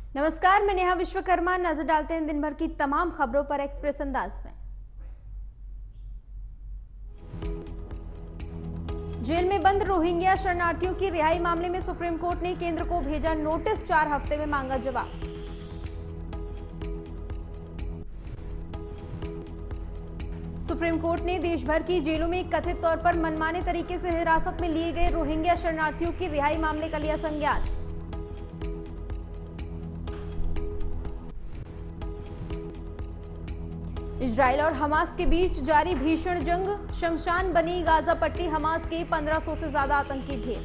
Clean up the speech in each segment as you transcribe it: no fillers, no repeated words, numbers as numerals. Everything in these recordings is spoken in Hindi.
नमस्कार, मैं नेहा विश्वकर्मा। नजर डालते हैं दिन भर की तमाम खबरों पर एक्सप्रेस अंदाज में। जेल में बंद रोहिंग्या शरणार्थियों की रिहाई मामले में सुप्रीम कोर्ट ने केंद्र को भेजा नोटिस, 4 हफ्ते में मांगा जवाब। सुप्रीम कोर्ट ने देश भर की जेलों में कथित तौर पर मनमाने तरीके से हिरासत में लिए गए रोहिंग्या शरणार्थियों की रिहाई मामले का लिया संज्ञान। इजराइल और हमास के बीच जारी भीषण जंग, शमशान बनी गाजा पट्टी, हमास के 1500 से ज्यादा आतंकी ढेर।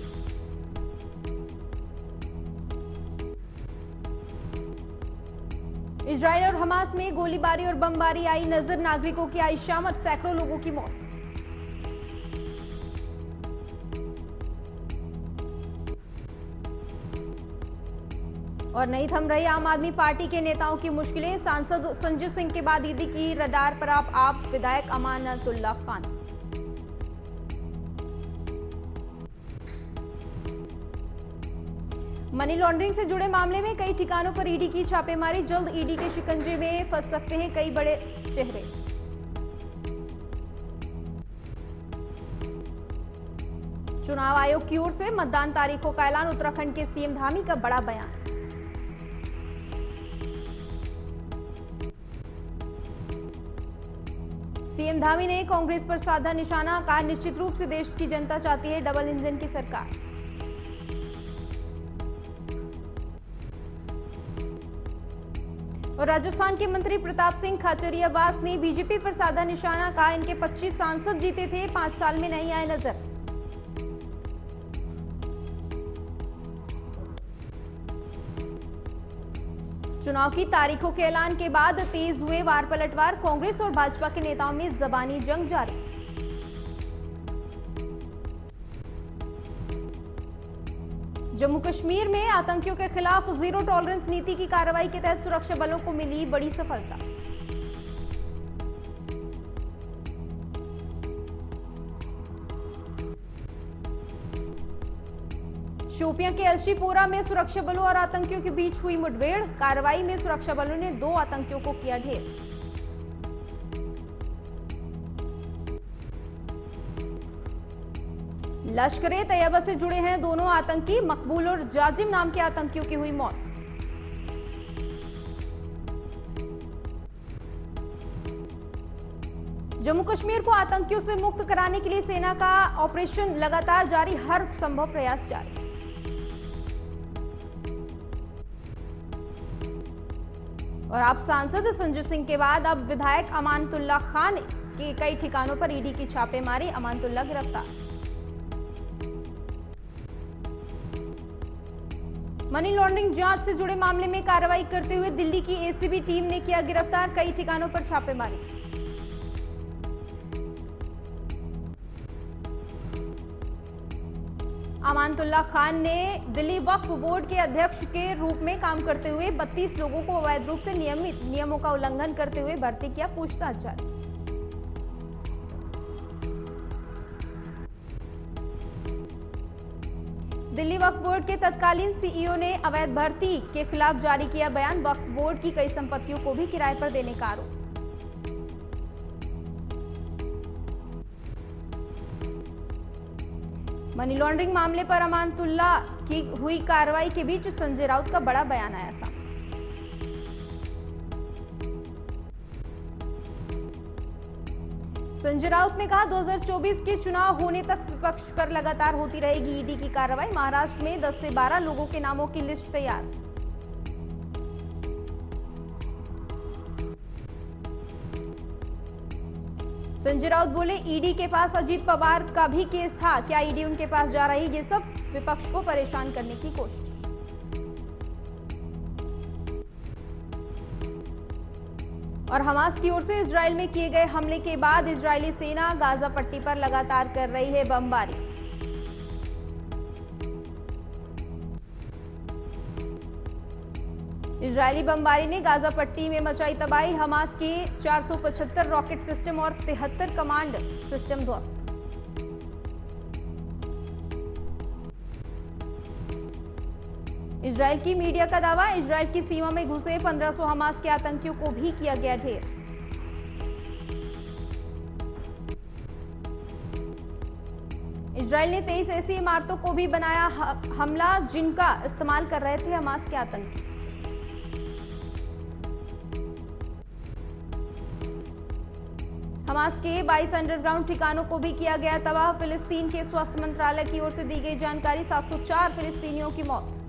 इजराइल और हमास में गोलीबारी और बमबारी आई नजर, नागरिकों की आई शामत, सैकड़ों लोगों की मौत। और नहीं थम रही आम आदमी पार्टी के नेताओं की मुश्किलें, सांसद संजय सिंह के बाद ईडी की रडार पर आप विधायक अमानतुल्लाह खान। मनी लॉन्ड्रिंग से जुड़े मामले में कई ठिकानों पर ईडी की छापेमारी, जल्द ईडी के शिकंजे में फंस सकते हैं कई बड़े चेहरे। चुनाव आयोग की ओर से मतदान तारीखों का ऐलान, उत्तराखंड के सीएम धामी का बड़ा बयान। सीएम धामी ने कांग्रेस पर साधा निशाना, कहा निश्चित रूप से देश की जनता चाहती है डबल इंजन की सरकार। और राजस्थान के मंत्री प्रताप सिंह खाचरियावास ने बीजेपी पर साधा निशाना, कहा इनके 25 सांसद जीते थे, 5 साल में नहीं आए नजर। चुनाव की तारीखों के ऐलान के बाद तेज हुए वार पलटवार, कांग्रेस और भाजपा के नेताओं में जबानी जंग जारी। जम्मू कश्मीर में आतंकियों के खिलाफ जीरो टॉलरेंस नीति की कार्रवाई के तहत सुरक्षा बलों को मिली बड़ी सफलता। शोपियां के अलशीपोरा में सुरक्षा बलों और आतंकियों के बीच हुई मुठभेड़, कार्रवाई में सुरक्षा बलों ने 2 आतंकियों को किया ढेर। लश्कर-ए तैयबा से जुड़े हैं दोनों आतंकी, मकबूल और जाजिम नाम के आतंकियों की हुई मौत। जम्मू कश्मीर को आतंकियों से मुक्त कराने के लिए सेना का ऑपरेशन लगातार जारी, हर संभव प्रयास जारी। और आप सांसद संजय सिंह के बाद अब विधायक अमानतुल्लाह खान के कई ठिकानों पर ईडी की छापेमारी, अमानतुल्लाह गिरफ्तार। मनी लॉन्ड्रिंग जांच से जुड़े मामले में कार्रवाई करते हुए दिल्ली की एसीबी टीम ने किया गिरफ्तार, कई ठिकानों पर छापेमारी। अमानतुल्लाह खान ने दिल्ली वक्फ बोर्ड के अध्यक्ष के रूप में काम करते हुए 32 लोगों को अवैध रूप से नियमों का उल्लंघन करते हुए भर्ती किया, पूछताछ जारी। दिल्ली वक्फ बोर्ड के तत्कालीन सीईओ ने अवैध भर्ती के खिलाफ जारी किया बयान, वक्फ बोर्ड की कई संपत्तियों को भी किराए पर देने का आरोप। मनी लॉन्ड्रिंग मामले पर अमानतुल्लाह की हुई कार्रवाई के बीच संजय राउत का बड़ा बयान आया सामने। संजय राउत ने कहा 2024 के चुनाव होने तक विपक्ष पर लगातार होती रहेगी ईडी की कार्रवाई, महाराष्ट्र में 10 से 12 लोगों के नामों की लिस्ट तैयार। संजय राउत बोले ईडी के पास अजीत पवार का भी केस था, क्या ईडी उनके पास जा रही, ये सब विपक्ष को परेशान करने की कोशिश। और हमास की ओर से इजराइल में किए गए हमले के बाद इजरायली सेना गाजा पट्टी पर लगातार कर रही है बमबारी। इजरायली बमबारी ने गाजा पट्टी में मचाई तबाही, हमास के 475 रॉकेट सिस्टम और 73 कमांड सिस्टम ध्वस्त। इजरायल की मीडिया का दावा, इजरायल की सीमा में घुसे 1500 हमास के आतंकियों को भी किया गया ढेर। इजरायल ने 23 ऐसी इमारतों को भी बनाया हमला जिनका इस्तेमाल कर रहे थे हमास के आतंकी। हमास के 22 अंडरग्राउंड ठिकानों को भी किया गया तबाह। फिलिस्तीन के स्वास्थ्य मंत्रालय की ओर से दी गई जानकारी, 704 फिलिस्तीनियों की मौत।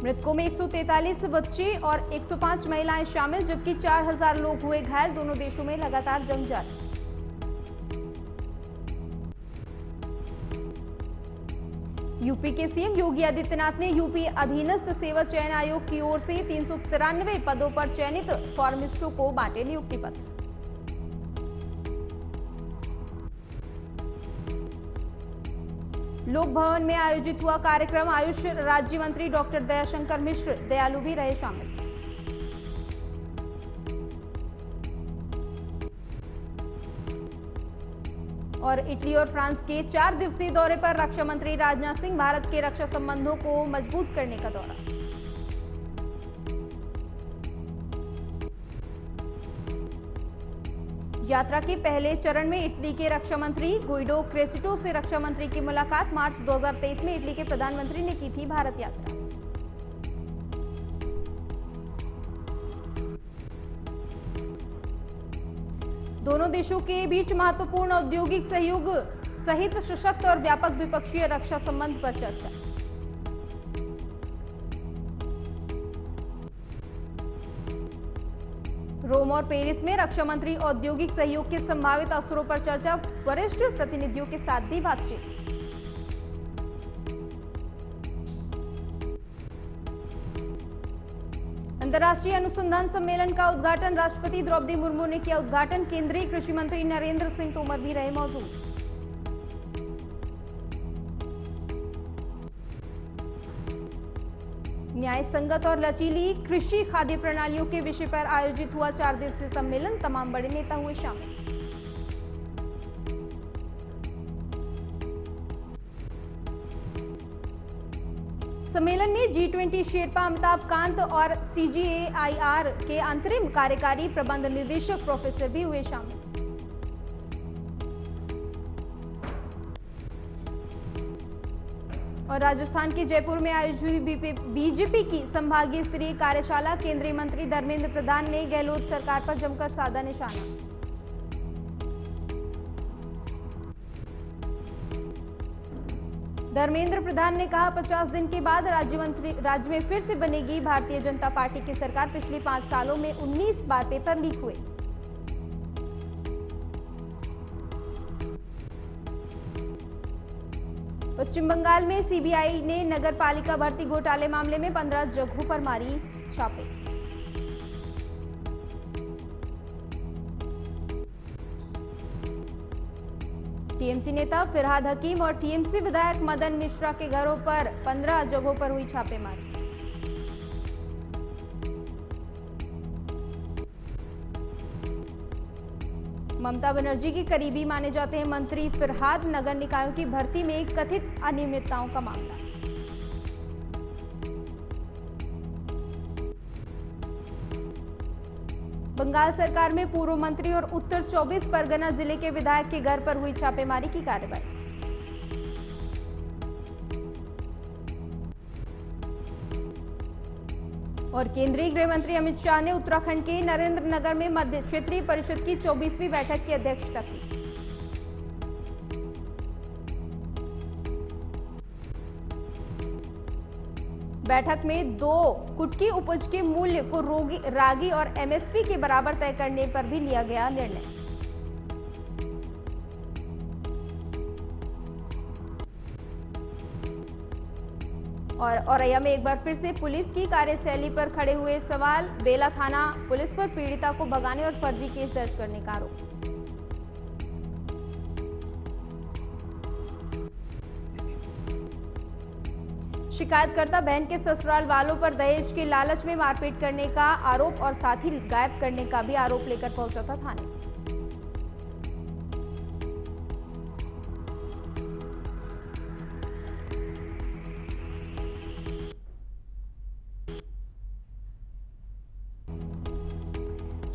मृतकों में 143 बच्चे और 105 महिलाएं शामिल, जबकि 4000 लोग हुए घायल। दोनों देशों में लगातार जंग जारी। यूपी के सीएम योगी आदित्यनाथ ने यूपी अधीनस्थ सेवा चयन आयोग की ओर से 393 पदों पर चयनित फार्मिस्टों को बांटे नियुक्ति पत्र। लोक भवन में आयोजित हुआ कार्यक्रम, आयुष राज्य मंत्री डॉक्टर दयाशंकर मिश्र दयालु भी रहे शामिल। और इटली और फ्रांस के 4 दिवसीय दौरे पर रक्षा मंत्री राजनाथ सिंह, भारत के रक्षा संबंधों को मजबूत करने का दौरा। यात्रा के पहले चरण में इटली के रक्षा मंत्री गुइडो क्रेसिटो से रक्षा मंत्री की मुलाकात। मार्च 2023 में इटली के प्रधानमंत्री ने की थी भारत यात्रा। दोनों देशों के बीच महत्वपूर्ण औद्योगिक सहयोग सहित सशक्त और व्यापक द्विपक्षीय रक्षा संबंध पर चर्चा। रोम और पेरिस में रक्षा मंत्री औद्योगिक सहयोग के संभावित अवसरों पर चर्चा। वरिष्ठ प्रतिनिधियों के साथ भी बातचीत। अंतर्राष्ट्रीय अनुसंधान सम्मेलन का उद्घाटन, राष्ट्रपति द्रौपदी मुर्मू ने किया उद्घाटन। केंद्रीय कृषि मंत्री नरेंद्र सिंह तोमर भी रहे मौजूद। न्याय संगत और लचीली कृषि खाद्य प्रणालियों के विषय पर आयोजित हुआ 4 दिवसीय सम्मेलन। तमाम बड़े नेता हुए शामिल। सम्मेलन में G20 शेरपा अमिताभ कांत और CGAIR के अंतरिम कार्यकारी प्रबंध निदेशक प्रोफेसर भी हुए शामिल। और राजस्थान के जयपुर में आयोजित बीजेपी की संभागीय स्तरीय कार्यशाला, केंद्रीय मंत्री धर्मेंद्र प्रधान ने गहलोत सरकार पर जमकर साधा निशाना। धर्मेंद्र प्रधान ने कहा, 50 दिन के बाद राज्य में फिर से बनेगी भारतीय जनता पार्टी की सरकार। पिछले 5 सालों में 19 बार पेपर लीक हुए। पश्चिम बंगाल में सीबीआई ने नगर पालिका भर्ती घोटाले मामले में 15 जगहों पर मारी छापे। टीएमसी नेता फिरहाद हकीम और टीएमसी विधायक मदन मिश्रा के घरों पर 15 जगहों पर हुई छापेमारी। ममता बनर्जी के करीबी माने जाते हैं मंत्री फिरहाद, नगर निकायों की भर्ती में कथित अनियमितताओं का मामला। बंगाल सरकार में पूर्व मंत्री और उत्तर 24 परगना जिले के विधायक के घर पर हुई छापेमारी की कार्रवाई। और केंद्रीय गृह मंत्री अमित शाह ने उत्तराखंड के नरेंद्रनगर में मध्य क्षेत्रीय परिषद की 24वीं बैठक की अध्यक्षता की। बैठक में 2 कुटकी उपज के मूल्य को रागी और एमएसपी के बराबर तय करने पर भी लिया गया निर्णय। और औरैया में एक बार फिर से पुलिस की कार्यशैली पर खड़े हुए सवाल। बेला थाना पुलिस पर पीड़िता को भगाने और फर्जी केस दर्ज करने का आरोप। शिकायतकर्ता बहन के ससुराल वालों पर दहेज के लालच में मारपीट करने का आरोप और साथ ही गायब करने का भी आरोप लेकर पहुंचा था थाने।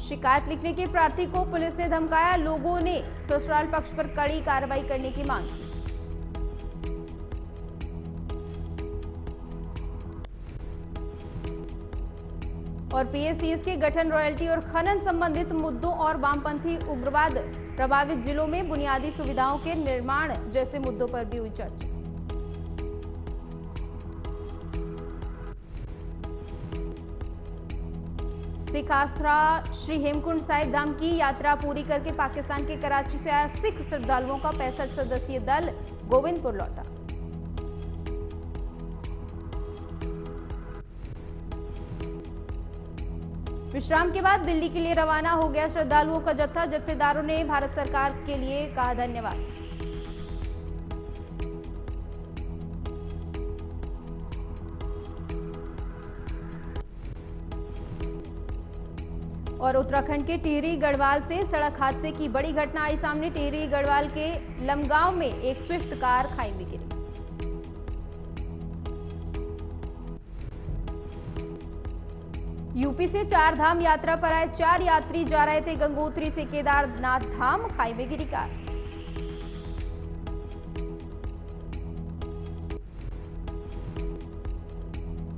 शिकायत लिखने के प्रार्थी को पुलिस ने धमकाया, लोगों ने ससुराल पक्ष पर कड़ी कार्रवाई करने की मांग की। और पीएसीएस के गठन, रॉयल्टी और खनन संबंधित मुद्दों और वामपंथी उग्रवाद प्रभावित जिलों में बुनियादी सुविधाओं के निर्माण जैसे मुद्दों पर भी हुई चर्चा। सिख आस्था श्री हेमकुंड साहिब धाम की यात्रा पूरी करके पाकिस्तान के कराची से आया सिख श्रद्धालुओं का 65 सदस्यीय दल गोविंदपुर लौटा। विश्राम के बाद दिल्ली के लिए रवाना हो गया श्रद्धालुओं का जत्था। जत्थेदारों ने भारत सरकार के लिए कहा धन्यवाद। और उत्तराखंड के टिहरी गढ़वाल से सड़क हादसे की बड़ी घटना आई सामने। टिहरी गढ़वाल के लमगांव में एक स्विफ्ट कार खाई में गिरी। यूपी से 4 धाम यात्रा पर आए 4 यात्री जा रहे थे गंगोत्री से केदारनाथ धाम, खाई में गिरी कार।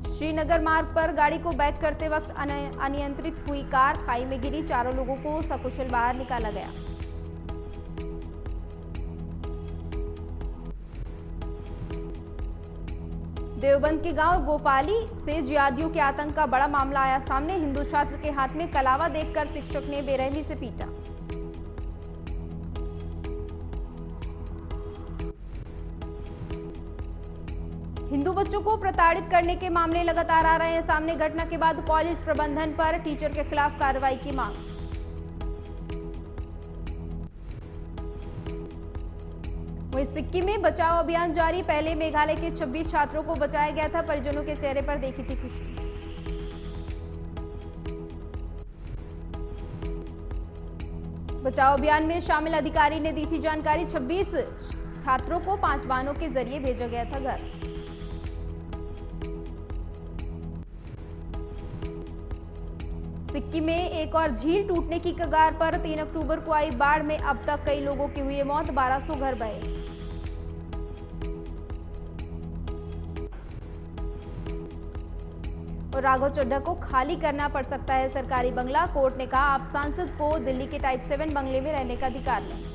श्रीनगर मार्ग पर गाड़ी को बैक करते वक्त अनियंत्रित हुई कार, खाई में गिरी। 4 लोगों को सकुशल बाहर निकाला गया। देवबंद के गांव गोपाली से जिहादियों के आतंक का बड़ा मामला आया सामने। हिंदू छात्र के हाथ में कलावा देखकर शिक्षक ने बेरहमी से पीटा। हिंदू बच्चों को प्रताड़ित करने के मामले लगातार आ रहे हैं सामने। घटना के बाद कॉलेज प्रबंधन पर टीचर के खिलाफ कार्रवाई की मांग। वहीं सिक्किम में बचाव अभियान जारी। पहले मेघालय के 26 छात्रों को बचाया गया था। परिजनों के चेहरे पर देखी थी खुशी। बचाव अभियान में शामिल अधिकारी ने दी थी जानकारी। 26 छात्रों को 5 वाहनों के जरिए भेजा गया था घर। सिक्किम में एक और झील टूटने की कगार पर। 3 अक्टूबर को आई बाढ़ में अब तक कई लोगों की हुई मौत, 1200 घर बहे। और राघव चड्ढा को खाली करना पड़ सकता है सरकारी बंगला। कोर्ट ने कहा आप सांसद को दिल्ली के टाइप 7 बंगले में रहने का अधिकार नहीं।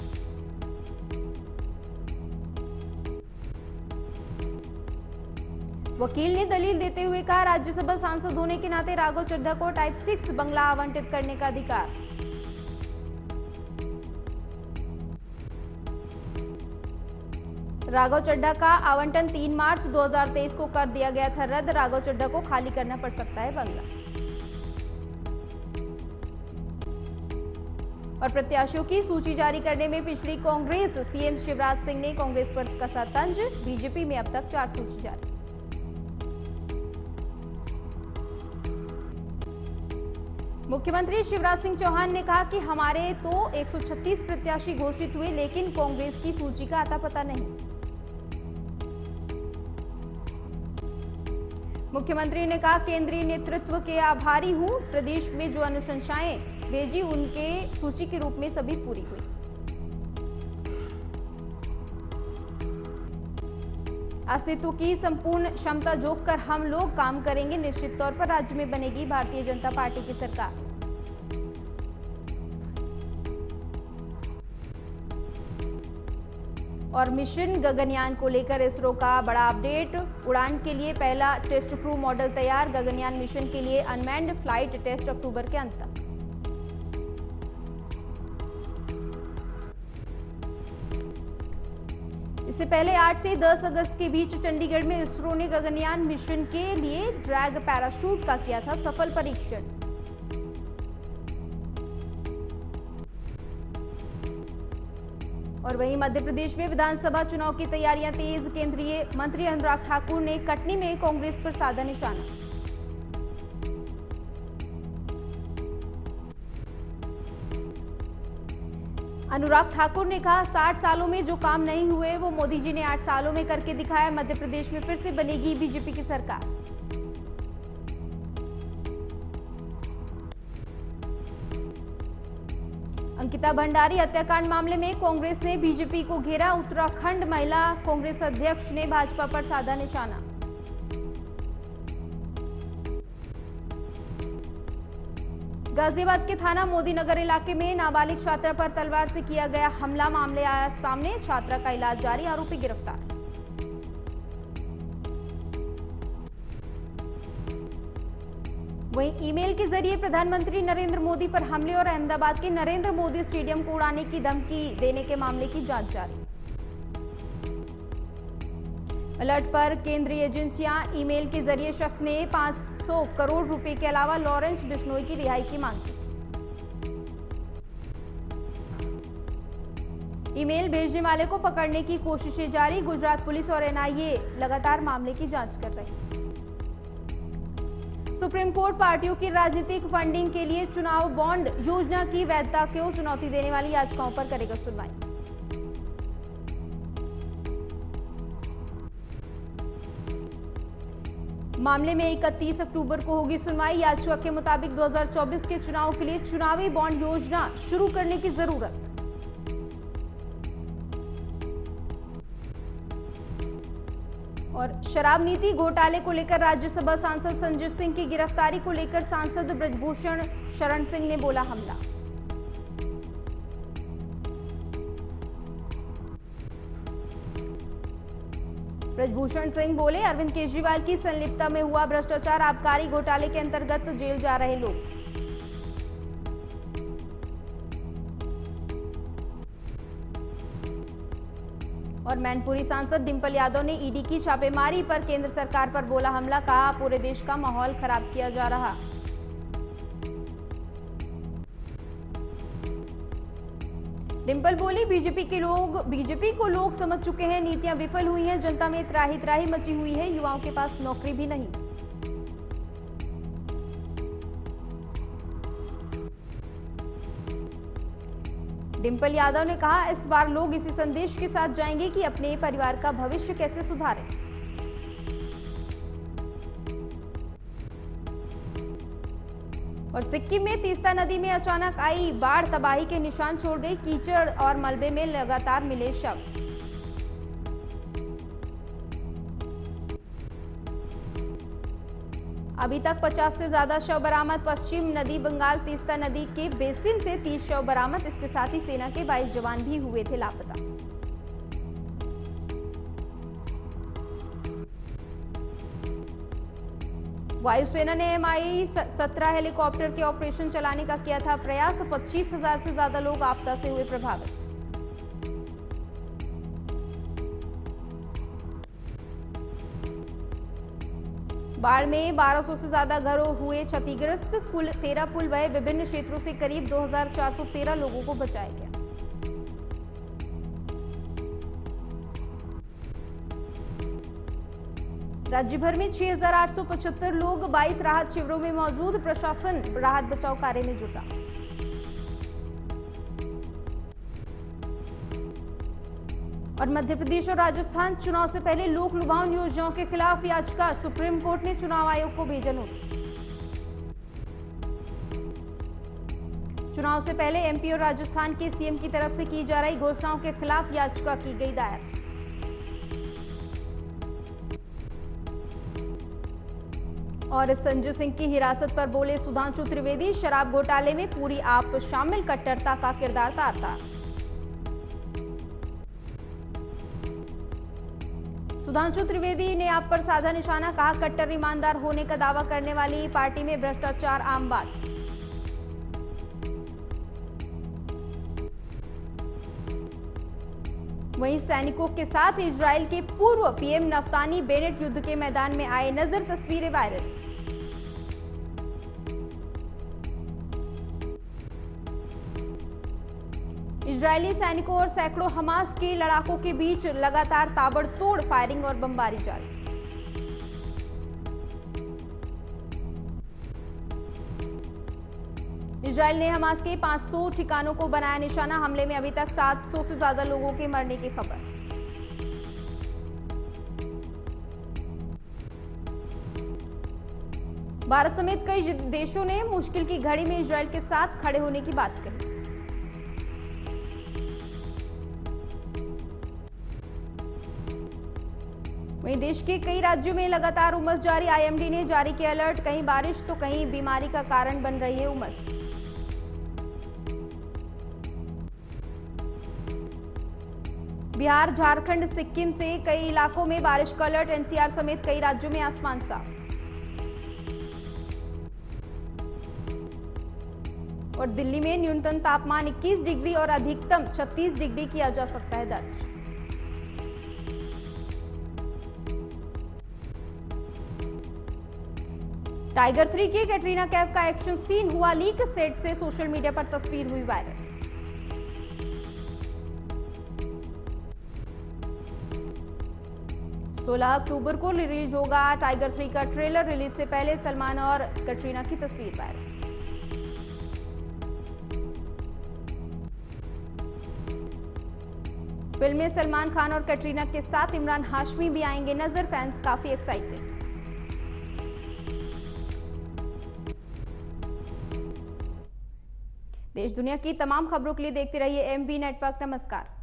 वकील ने दलील देते हुए कहा राज्यसभा सांसद होने के नाते राघव चड्ढा को टाइप 6 बंगला आवंटित करने का अधिकार। राघव चड्ढा का आवंटन 3 मार्च 2023 को कर दिया गया था रद्द। राघव चड्ढा को खाली करना पड़ सकता है बंगला। और प्रत्याशियों की सूची जारी करने में पिछड़ी कांग्रेस। सीएम शिवराज सिंह ने कांग्रेस पर कसा तंज। बीजेपी में अब तक 4 सूची जारी। मुख्यमंत्री शिवराज सिंह चौहान ने कहा कि हमारे तो 136 प्रत्याशी घोषित हुए, लेकिन कांग्रेस की सूची का आता पता नहीं। मुख्यमंत्री ने कहा केंद्रीय नेतृत्व के आभारी हूं। प्रदेश में जो अनुशंसाएं भेजी उनके सूची के रूप में सभी पूरी हुई। अस्तित्व की संपूर्ण क्षमता जोक कर हम लोग काम करेंगे। निश्चित तौर पर राज्य में बनेगी भारतीय जनता पार्टी की सरकार। और मिशन गगनयान को लेकर इसरो का बड़ा अपडेट। उड़ान के लिए पहला टेस्ट क्रू मॉडल तैयार। गगनयान मिशन के लिए अनमैन्ड फ्लाइट टेस्ट अक्टूबर के अंत तक। इससे पहले 8 से 10 अगस्त के बीच चंडीगढ़ में इसरो ने गगनयान मिशन के लिए ड्रैग पैराशूट का किया था सफल परीक्षण। और वहीं मध्य प्रदेश में विधानसभा चुनाव की तैयारियां तेज। केंद्रीय मंत्री अनुराग ठाकुर ने कटनी में कांग्रेस पर साधा निशाना। अनुराग ठाकुर ने कहा 60 सालों में जो काम नहीं हुए वो मोदी जी ने 8 सालों में करके दिखाया। मध्य प्रदेश में फिर से बनेगी बीजेपी की सरकार। अंकिता भंडारी हत्याकांड मामले में कांग्रेस ने बीजेपी को घेरा। उत्तराखंड महिला कांग्रेस अध्यक्ष ने भाजपा पर साधा निशाना। गाजियाबाद के थाना मोदीनगर इलाके में नाबालिग छात्रा पर तलवार से किया गया हमला, मामले आया सामने। छात्रा का इलाज जारी, आरोपी गिरफ्तार। वहीं ईमेल के जरिए प्रधानमंत्री नरेंद्र मोदी पर हमले और अहमदाबाद के नरेंद्र मोदी स्टेडियम को उड़ाने की धमकी देने के मामले की जांच जारी। अलर्ट पर केंद्रीय एजेंसियां। ईमेल के जरिए शख्स ने 500 करोड़ रुपए के अलावा लॉरेंस बिश्नोई की रिहाई की मांग की थी। ईमेल भेजने वाले को पकड़ने की कोशिशें जारी। गुजरात पुलिस और एनआईए लगातार मामले की जांच कर रहे हैं। सुप्रीम कोर्ट पार्टियों की राजनीतिक फंडिंग के लिए चुनाव बॉन्ड योजना की वैधता को चुनौती देने वाली याचिकाओं पर करेगा सुनवाई। मामले में 31 अक्टूबर को होगी सुनवाई। याचिका के मुताबिक 2024 के चुनाव के लिए चुनावी बॉन्ड योजना शुरू करने की जरूरत। और शराब नीति घोटाले को लेकर राज्यसभा सांसद संजय सिंह की गिरफ्तारी को लेकर सांसद ब्रजभूषण शरण सिंह ने बोला हमला। ब्रजभूषण सिंह बोले, अरविंद केजरीवाल की संलिप्तता में हुआ भ्रष्टाचार, आबकारी घोटाले के अंतर्गत जेल जा रहे लोग। और मैनपुरी सांसद डिंपल यादव ने ईडी की छापेमारी पर केंद्र सरकार पर बोला हमला। कहा, पूरे देश का माहौल खराब किया जा रहा। डिंपल बोली, बीजेपी को लोग समझ चुके हैं, नीतियां विफल हुई हैं, जनता में त्राही मची हुई है, युवाओं के पास नौकरी भी नहीं। डिंपल यादव ने कहा, इस बार लोग इसी संदेश के साथ जाएंगे कि अपने परिवार का भविष्य कैसे सुधारें। और सिक्किम में तीस्ता नदी में अचानक आई बाढ़ तबाही के निशान छोड़ गई। कीचड़ और मलबे में लगातार मिले शव। अभी तक 50 से ज्यादा शव बरामद। पश्चिम नदी बंगाल तीस्ता नदी के बेसिन से 30 शव बरामद। इसके साथ ही सेना के 22 जवान भी हुए थे लापता। वायुसेना ने MI-17 हेलीकॉप्टर के ऑपरेशन चलाने का किया था प्रयास। 25,000 से ज्यादा लोग आपदा से हुए प्रभावित। बाढ़ में 1200 से ज्यादा घरों हुए क्षतिग्रस्त। कुल 13 पुल बहे। विभिन्न क्षेत्रों से करीब 2413 लोगों को बचाया गया। राज्य भर में 6,875 लोग 22 राहत शिविरों में मौजूद। प्रशासन राहत बचाव कार्य में जुटा। और मध्य प्रदेश और राजस्थान चुनाव से पहले लोक लुभावन योजनाओं के खिलाफ याचिका। सुप्रीम कोर्ट ने चुनाव आयोग को भेजा नोटिस। चुनाव से पहले MP और राजस्थान के CM की तरफ से की जा रही घोषणाओं के खिलाफ याचिका की गई दायर। और संजय सिंह की हिरासत पर बोले सुधांशु त्रिवेदी, शराब घोटाले में पूरी आप शामिल, कट्टरता का किरदार तारता। सुधांशु त्रिवेदी ने आप पर साधा निशाना। कहा, कट्टर ईमानदार होने का दावा करने वाली पार्टी में भ्रष्टाचार आम बात। वहीं सैनिकों के साथ इजराइल के पूर्व PM नफ्तानी बेनेट युद्ध के मैदान में आए नजर। तस्वीरें वायरल। इजरायली सैनिकों और सैकड़ों हमास के लड़ाकों के बीच लगातार ताबड़तोड़ फायरिंग और बमबारी जारी। इजरायल ने हमास के 500 ठिकानों को बनाया निशाना। हमले में अभी तक 700 से ज्यादा लोगों के मरने की खबर। भारत समेत कई देशों ने मुश्किल की घड़ी में इजरायल के साथ खड़े होने की बात कही। वहीं देश के कई राज्यों में लगातार उमस जारी। आईएमडी ने जारी किया अलर्ट, कहीं बारिश तो कहीं बीमारी का कारण बन रही है उमस। बिहार, झारखंड, सिक्किम से कई इलाकों में बारिश का अलर्ट। एनसीआर समेत कई राज्यों में आसमान साफ। और दिल्ली में न्यूनतम तापमान 21 डिग्री और अधिकतम 36 डिग्री किया जा सकता है दर्ज। टाइगर 3 की कैटरीना कैफ का एक्शन सीन हुआ लीक। सेट से सोशल मीडिया पर तस्वीर हुई वायरल। सोलह अक्टूबर को रिलीज होगा टाइगर 3 का ट्रेलर। रिलीज से पहले सलमान और कैटरीना की तस्वीर वायरल। फिल्म में सलमान खान और कैटरीना के साथ इमरान हाशमी भी आएंगे नजर। फैंस काफी एक्साइटेड। देश दुनिया की तमाम खबरों के लिए देखते रहिए एमबी नेटवर्क। नमस्कार।